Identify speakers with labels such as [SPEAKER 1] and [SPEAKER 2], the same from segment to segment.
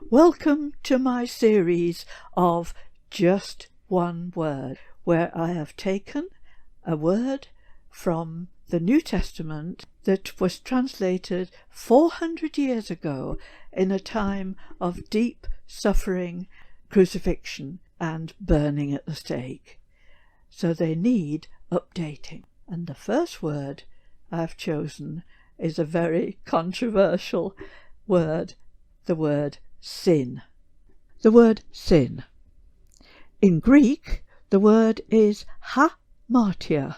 [SPEAKER 1] Welcome to my series of Just One Word, where I have taken a word from the New Testament that was translated 400 years ago in a time of deep suffering, crucifixion and burning at the stake. So they need updating. And the first word I've chosen is a very controversial word, the word sin. The word sin. In Greek, the word is ha.mar.tí.a,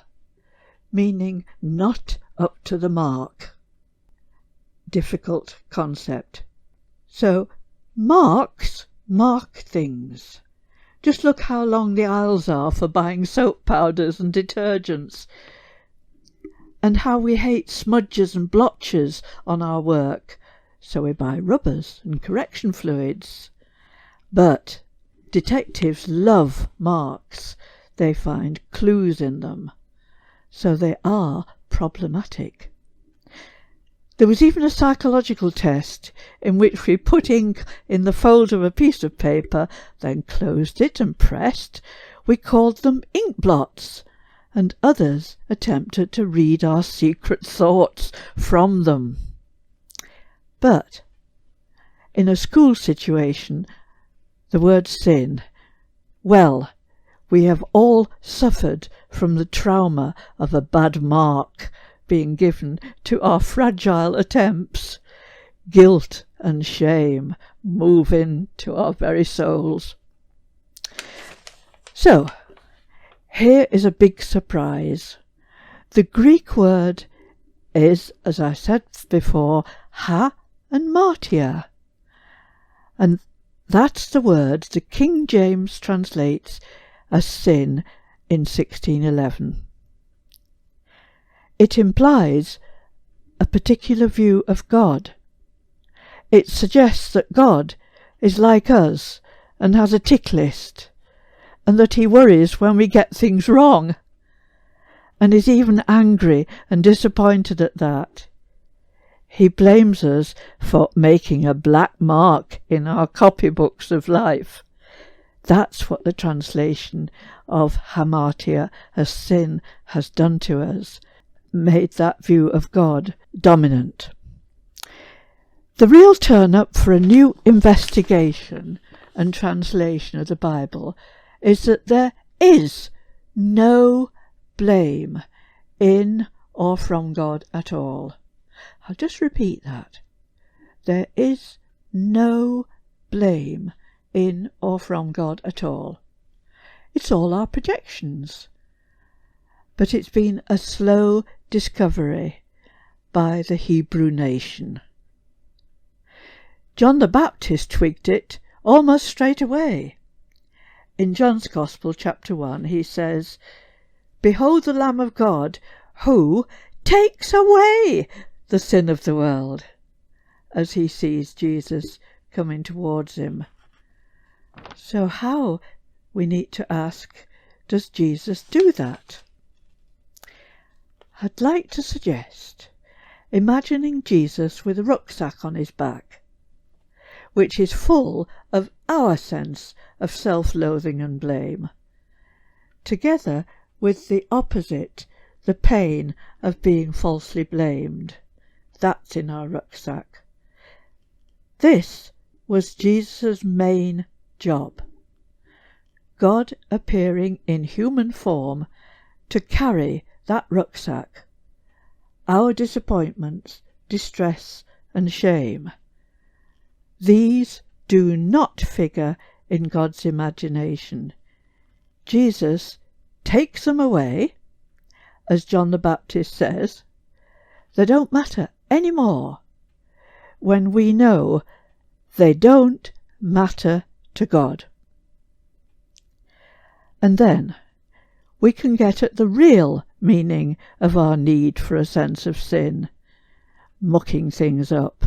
[SPEAKER 1] meaning not up to the mark. Difficult concept. So, marks mark things. Just look how long the aisles are for buying soap powders and detergents, and how we hate smudges and blotches on our work, so we buy rubbers and correction fluids. But detectives love marks. They find clues in them, so they are problematic. There was even a psychological test in which we put ink in the fold of a piece of paper, then closed it and pressed. We called them ink blots, and others attempted to read our secret thoughts from them. But in a school situation, the word sin, well, we have all suffered from the trauma of a bad mark being given to our fragile attempts. Guilt and shame move into our very souls. So, here is a big surprise. The Greek word is, as I said before, ha and martyr, and that's the word the King James translates as sin in 1611. It implies a particular view of God. It suggests that God is like us and has a tick list, and that he worries when we get things wrong, and is even angry and disappointed at that. He blames us for making a black mark in our copybooks of life. That's what the translation of ha.mar.tí.a as sin has done to us, made that view of God dominant. The real turn-up for a new investigation and translation of the Bible is that there is no blame in or from God at all. I'll just repeat that. There is no blame in or from God at all. It's all our projections. But it's been a slow discovery by the Hebrew nation. John the Baptist twigged it almost straight away. In John's Gospel, chapter 1, he says, "Behold the Lamb of God, who takes away the sin of the world," as he sees Jesus coming towards him. So how, we need to ask, does Jesus do that? I'd like to suggest imagining Jesus with a rucksack on his back, which is full of our sense of self-loathing and blame, together with the opposite, the pain of being falsely blamed. That's in our rucksack. This was Jesus' main job. God appearing in human form to carry that rucksack, our disappointments, distress and shame. These do not figure in God's imagination. Jesus takes them away, as John the Baptist says. They don't matter anymore when we know they don't matter to God. And then we can get at the real meaning of our need for a sense of sin, mucking things up.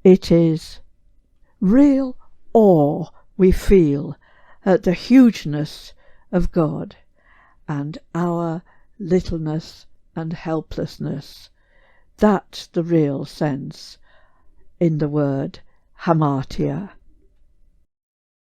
[SPEAKER 1] It is real awe we feel at the hugeness of God and our littleness and helplessness. That's the real sense in the word hamartia.